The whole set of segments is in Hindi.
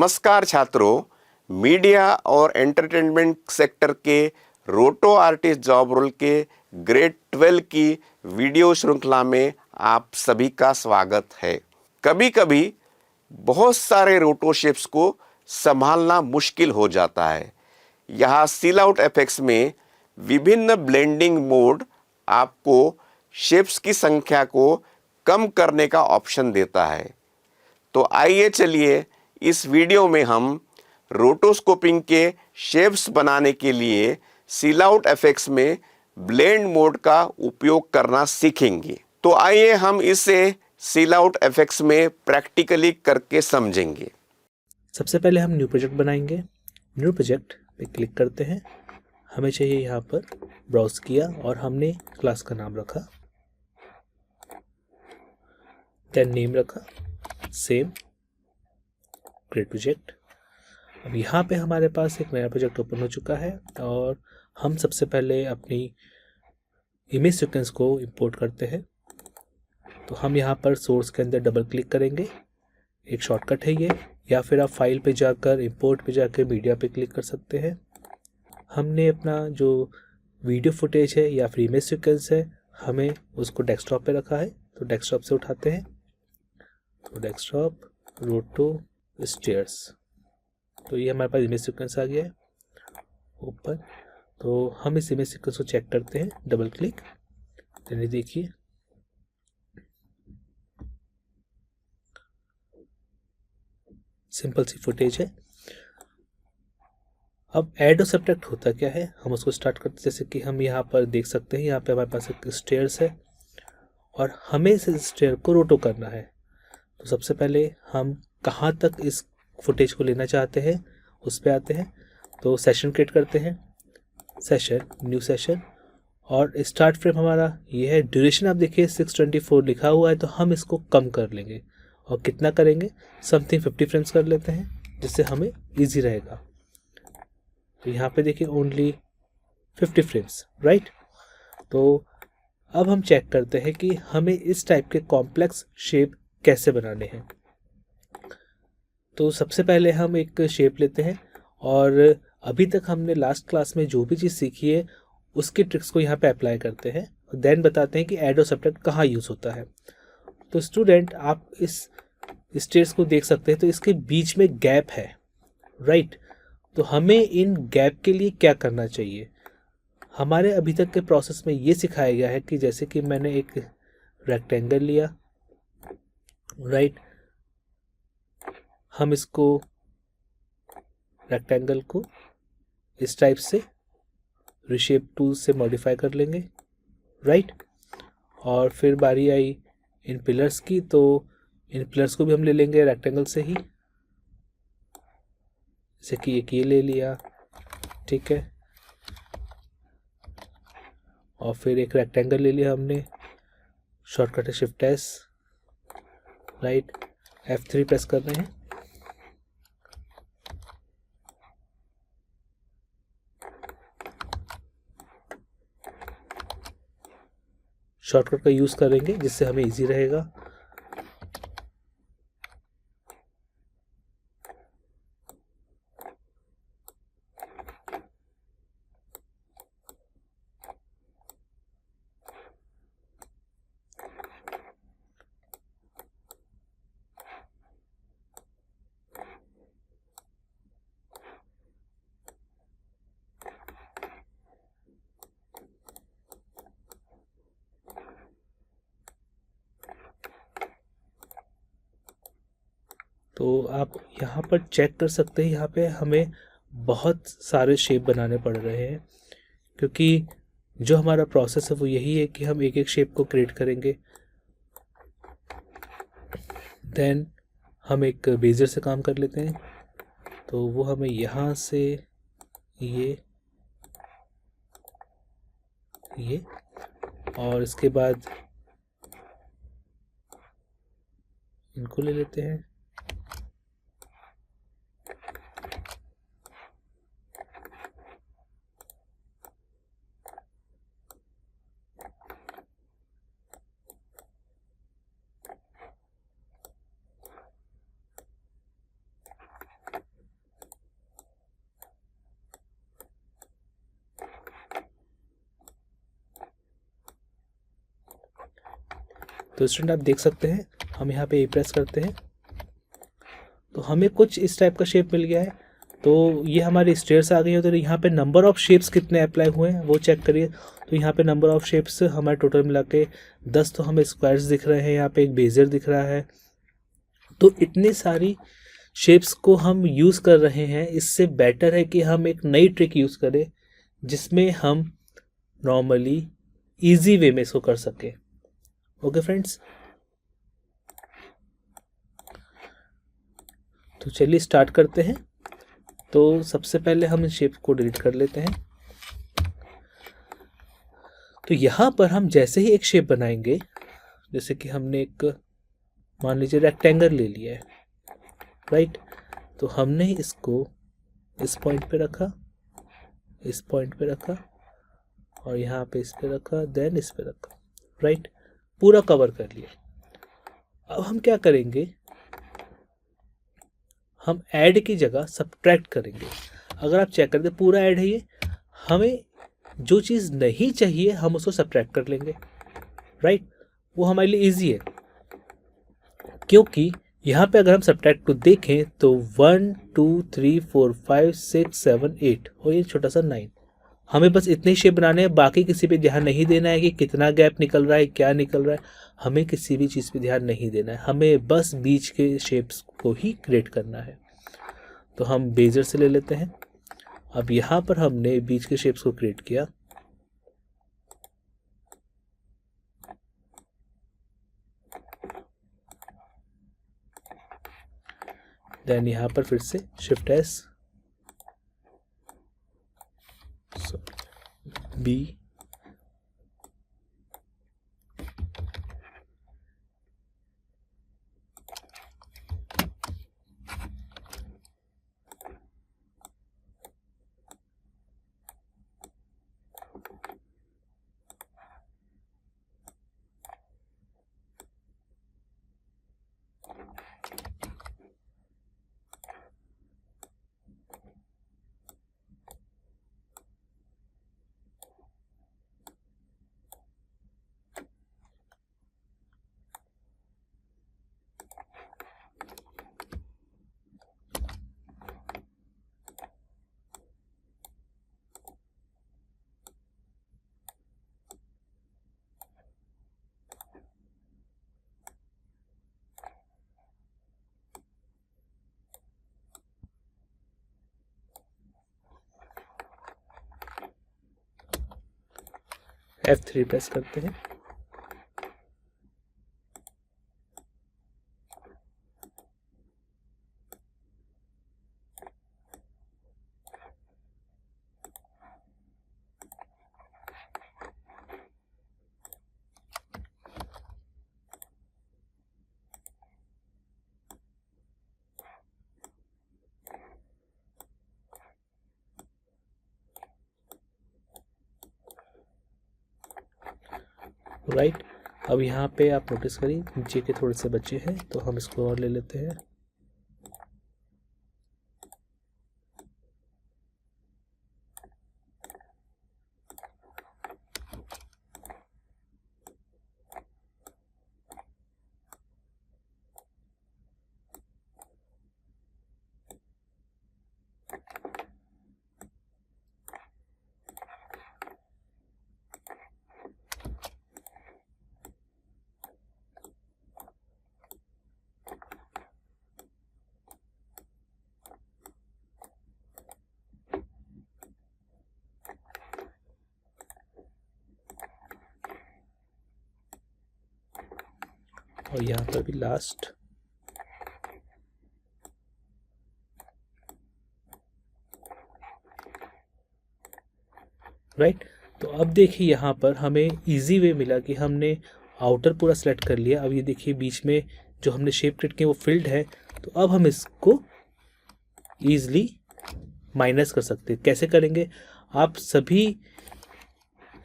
नमस्कार छात्रों, मीडिया और एंटरटेनमेंट सेक्टर के रोटो आर्टिस्ट जॉब रोल के ग्रेड 12 की वीडियो श्रृंखला में आप सभी का स्वागत है। कभी-कभी बहुत सारे रोटो शेप्स को संभालना मुश्किल हो जाता है। यहाँ सील आउट एफेक्ट्स में विभिन्न ब्लेंडिंग मोड आपको शेप्स की संख्या को कम करने का ऑप्शन देता है। तो आइए चलिए इस वीडियो में हम रोटोस्कोपिंग के शेप्स बनाने के लिए सील आउट इफेक्ट्स में ब्लेंड मोड का उपयोग करना सीखेंगे। तो आइए हम इसे सील आउट इफेक्ट्स में प्रैक्टिकली करके समझेंगे। सबसे पहले हम न्यू प्रोजेक्ट बनाएंगे। न्यू प्रोजेक्ट पे क्लिक करते हैं। हमें चाहिए यहाँ पर ब्राउज किया और हमने क्लास का नाम रखा, देन नेम रखा, सेम क्रिएट प्रोजेक्ट। अब यहाँ पे हमारे पास एक नया प्रोजेक्ट ओपन हो चुका है और हम सबसे पहले अपनी इमेज सीक्वेंस को इंपोर्ट करते हैं। तो हम यहाँ पर सोर्स के अंदर डबल क्लिक करेंगे, एक शॉर्टकट है ये, या फिर आप फाइल पे जाकर इंपोर्ट पे जाकर मीडिया पे क्लिक कर सकते हैं। हमने अपना जो वीडियो फुटेज है या फिर इमेज सीक्वेंस है, हमें उसको डेस्कटॉप पे रखा है, तो डेस्कटॉप से उठाते हैं। तो डेस्कटॉप रोटो स्टेयर्स, तो ये हमारे पास इमेज सीक्वेंस आ गया है ऊपर। तो हम इस इमेज सीक्वेंस को चेक करते हैं, डबल क्लिक, तो देखिए सिंपल सी फुटेज है। अब ऐड और सब्ट्रैक्ट होता क्या है, हम उसको स्टार्ट करते हैं। जैसे कि हम यहाँ पर देख सकते हैं, यहाँ पे हमारे पास एक स्टेयर्स है और हमें इस स्टेयर को रोटो करना है। तो सबसे पहले हम कहाँ तक इस फुटेज को लेना चाहते हैं उस पर आते हैं। तो सेशन क्रिएट करते हैं, सेशन, न्यू सेशन, और स्टार्ट फ्रेम हमारा ये है। ड्यूरेशन आप देखिए 624 लिखा हुआ है, तो हम इसको कम कर लेंगे। और कितना करेंगे, समथिंग 50 फ्रेम्स कर लेते हैं, जिससे हमें ईजी रहेगा। तो यहाँ पे देखिए ओनली 50 फ्रेम्स, राइट। तो अब हम चेक करते हैं कि हमें इस टाइप के कॉम्प्लेक्स शेप कैसे बनाने हैं। तो सबसे पहले हम एक शेप लेते हैं और अभी तक हमने लास्ट क्लास में जो भी चीज़ सीखी है उसकी ट्रिक्स को यहाँ पे अप्लाई करते हैं और देन बताते हैं कि ऐड और सब्ट्रैक्ट कहाँ यूज़ होता है। तो स्टूडेंट, आप इस स्टेयर्स को देख सकते हैं, तो इसके बीच में गैप है, राइट। तो हमें इन गैप के लिए क्या करना चाहिए। हमारे अभी तक के प्रोसेस में ये सिखाया गया है कि जैसे कि मैंने एक रेक्टेंगल लिया, राइट, हम इसको रेक्टेंगल को इस टाइप से रिशेप टूल से मॉडिफाई कर लेंगे, राइट। और फिर बारी आई इन पिलर्स की, तो इन पिलर्स को भी हम ले लेंगे रेक्टेंगल से ही, जैसे कि एक ये ले लिया, ठीक है। और फिर एक रेक्टेंगल ले लिया हमने, शॉर्टकट है shift S, right, F3 press कर रहे हैं। शॉर्टकट का यूज़ करेंगे जिससे हमें इजी रहेगा। तो आप यहाँ पर चेक कर सकते हैं, यहाँ पे हमें बहुत सारे शेप बनाने पड़ रहे हैं, क्योंकि जो हमारा प्रोसेस है वो यही है कि हम एक एक शेप को क्रिएट करेंगे। देन हम एक बेजर से काम कर लेते हैं, तो वो हमें यहाँ से ये और इसके बाद इनको ले लेते हैं। तो स्टूडेंट आप देख सकते हैं, हम यहाँ पे ए प्रेस करते हैं तो हमें कुछ इस टाइप का शेप मिल गया है। तो ये हमारी स्टेयर्स आ गई है। तो यहाँ पे नंबर ऑफ शेप्स कितने अप्लाई हुए हैं वो चेक करिए। तो यहाँ पे नंबर ऑफ शेप्स हमारे टोटल मिला के 10 तो हमें स्क्वायर्स दिख रहे हैं, यहाँ पे एक बेजर दिख रहा है। तो इतनी सारी शेप्स को हम यूज़ कर रहे हैं। इससे बेटर है कि हम एक नई ट्रिक यूज़ करें जिसमें हम नॉर्मली ईजी वे में इसको कर सकें। ओके फ्रेंड्स, तो चलिए स्टार्ट करते हैं। तो सबसे पहले हम इन शेप को डिलीट कर लेते हैं। तो यहाँ पर हम जैसे ही एक शेप बनाएंगे, जैसे कि हमने एक मान लीजिए रेक्टेंगल ले लिया है, राइट। तो हमने इसको इस पॉइंट पे रखा, इस पॉइंट पे रखा और यहाँ पे इस पे रखा, देन इस पे रखा, राइट। पूरा कवर कर लिया। अब हम क्या करेंगे, हम ऐड की जगह सब्ट्रैक्ट करेंगे। अगर आप चेक करते पूरा ऐड है ये, हमें जो चीज़ नहीं चाहिए हम उसको सब्ट्रैक्ट कर लेंगे, राइट। वो हमारे लिए इजी है, क्योंकि यहाँ पे अगर हम सब्ट्रैक्ट को देखें तो 1 2 3 4 5 6 7 8 और ये छोटा सा 9, हमें बस इतने शेप बनाने हैं। बाकी किसी पे ध्यान नहीं देना है कि कितना गैप निकल रहा है, क्या निकल रहा है, हमें किसी भी चीज़ पे ध्यान नहीं देना है। हमें बस बीच के शेप्स को ही क्रिएट करना है। तो हम बेजर से ले लेते हैं। अब यहाँ पर हमने बीच के शेप्स को क्रिएट किया। देन यहाँ पर फिर से shift S, B, F3 press करते हैं। राइट। अब यहाँ पे आप नोटिस करिए नीचे के थोड़े से बचे हैं, तो हम इसको और ले लेते हैं। और यहाँ पर भी लास्ट, राइट। तो अब देखिए यहाँ पर हमें इजी वे मिला कि हमने आउटर पूरा सेलेक्ट कर लिया। अब ये देखिए बीच में जो हमने शेप क्रिएट किया वो फिल्ड है। तो अब हम इसको ईजिली माइनस कर सकते हैं। कैसे करेंगे, आप सभी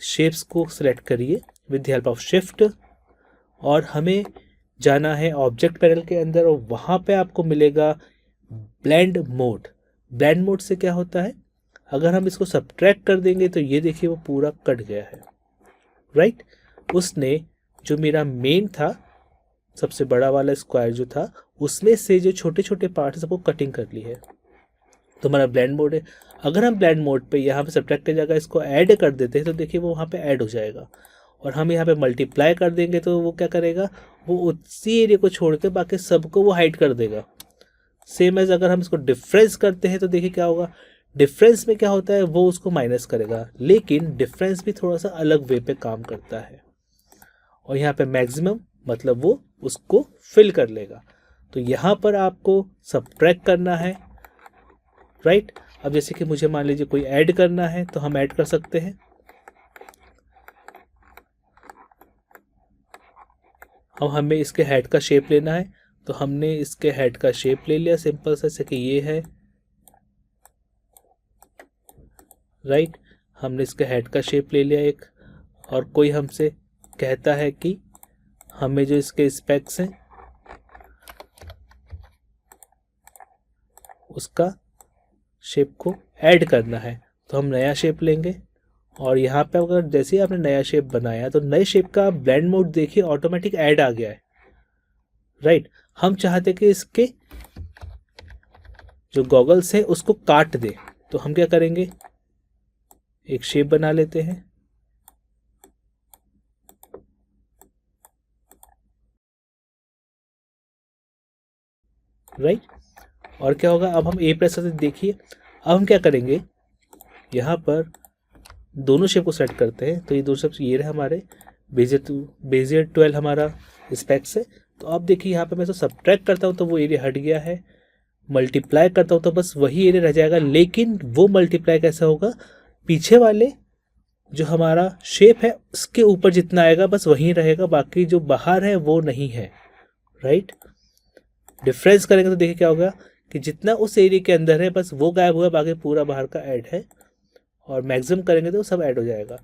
शेप्स को सिलेक्ट करिए with the help of shift, और हमें जाना है ऑब्जेक्ट पैनल के अंदर और वहाँ पे आपको मिलेगा ब्लेंड मोड। ब्लेंड मोड से क्या होता है, अगर हम इसको सब्ट्रैक्ट कर देंगे तो ये देखिए वो पूरा कट गया है, राइट। उसने जो मेरा मेन था सबसे बड़ा वाला स्क्वायर जो था उसमें से जो छोटे छोटे पार्ट है सबको कटिंग कर ली है। तो हमारा ब्लेंड मोड है। अगर हम ब्लेंड मोड पे यहाँ पे सब्ट्रैक्ट की जगह इसको ऐड कर देते हैं तो देखिए वो वहाँ पे ऐड हो जाएगा, और हम यहाँ पे मल्टीप्लाई कर देंगे तो वो क्या करेगा, वो उसी एरिया को छोड़ के बाकी सबको वो हाइड कर देगा। सेम एज अगर हम इसको डिफरेंस करते हैं तो देखिए क्या होगा, डिफरेंस में क्या होता है वो उसको माइनस करेगा, लेकिन डिफरेंस भी थोड़ा सा अलग वे पे काम करता है। और यहाँ पे मैक्सिमम मतलब वो उसको फिल कर लेगा। तो यहाँ पर आपको सब्ट्रैक्ट करना है, राइट। अब जैसे कि मुझे मान लीजिए कोई ऐड करना है तो हम ऐड कर सकते हैं। अब हमें इसके हेड का शेप लेना है, तो हमने इसके हेड का शेप ले लिया सिंपल सा, जैसे कि ये है, राइट। हमने इसके हेड का शेप ले लिया एक, और कोई हमसे कहता है कि हमें जो इसके स्पेक्स हैं उसका शेप को ऐड करना है, तो हम नया शेप लेंगे। और यहाँ पे अगर जैसे ही आपने नया शेप बनाया तो नए शेप का ब्लेंड मोड देखिए ऑटोमेटिक ऐड आ गया है, राइट। हम चाहते कि इसके जो गॉगल्स है उसको काट दे, तो हम क्या करेंगे, एक शेप बना लेते हैं, राइट। और क्या होगा, अब हम ए प्रेस करते देखिए। अब हम क्या करेंगे, यहाँ पर दोनों शेप को सेलेक्ट करते हैं, तो ये दो शेप ये रहे हमारे, बेजियर 12 हमारा स्पेक्स है। तो अब देखिए यहाँ पे मैं तो सब्ट्रैक्ट करता हूँ तो वो एरिया हट गया है, मल्टीप्लाई करता हूँ तो बस वही एरिया रह जाएगा, लेकिन वो मल्टीप्लाई कैसा होगा, पीछे वाले जो हमारा शेप है उसके ऊपर जितना आएगा बस वही रहेगा, बाकी जो बाहर है वो नहीं है, राइट। डिफरेंस करेंगे तो देखिए क्या होगा कि जितना उस एरिया के अंदर है बस वो गायब हुआ, बाकी पूरा बाहर का ऐड है। और मैक्सिमम करेंगे तो सब ऐड हो जाएगा।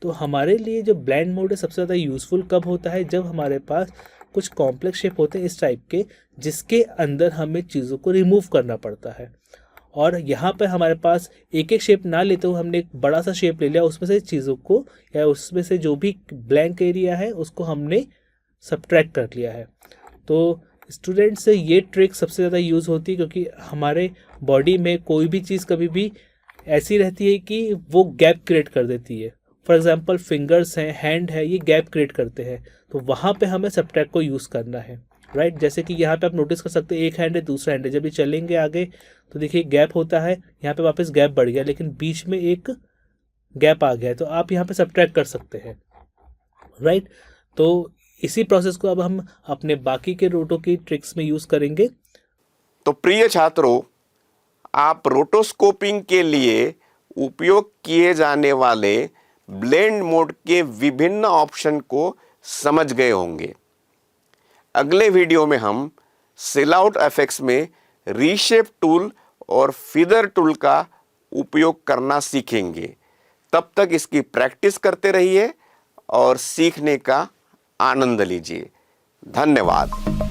तो हमारे लिए जो ब्लेंड मोड है सबसे ज़्यादा यूज़फुल कब होता है, जब हमारे पास कुछ कॉम्प्लेक्स शेप होते हैं इस टाइप के, जिसके अंदर हमें चीज़ों को रिमूव करना पड़ता है। और यहाँ पर हमारे पास एक एक शेप ना लेते हुए हमने एक बड़ा सा शेप ले लिया, उसमें से चीज़ों को या उसमें से जो भी ब्लैंक एरिया है उसको हमने सब्ट्रैक्ट कर लिया है। तो स्टूडेंट से ये ट्रिक सबसे ज़्यादा यूज़ होती है, क्योंकि हमारे बॉडी में कोई भी चीज़ कभी भी ऐसी रहती है कि वो गैप क्रिएट कर देती है। फॉर एग्जांपल फिंगर्स हैं, हैंड है, ये गैप क्रिएट करते हैं, तो वहाँ पे हमें सब्ट्रैक्ट को यूज़ करना है, राइट। जैसे कि यहाँ पे आप नोटिस कर सकते हैं एक हैंड है दूसरा हैंड है, जब ये चलेंगे आगे तो देखिए गैप होता है, यहाँ पे वापस गैप बढ़ गया, लेकिन बीच में एक गैप आ गया है, तो आप यहाँ पे सब्ट्रैक्ट कर सकते हैं, राइट। तो इसी प्रोसेस को अब हम अपने बाकी के रोटो की ट्रिक्स में यूज़ करेंगे। तो प्रिय छात्रों, आप रोटोस्कोपिंग के लिए उपयोग किए जाने वाले ब्लेंड मोड के विभिन्न ऑप्शन को समझ गए होंगे। अगले वीडियो में हम सिलआउट एफएक्स में रीशेप टूल और फीदर टूल का उपयोग करना सीखेंगे। तब तक इसकी प्रैक्टिस करते रहिए और सीखने का आनंद लीजिए। धन्यवाद।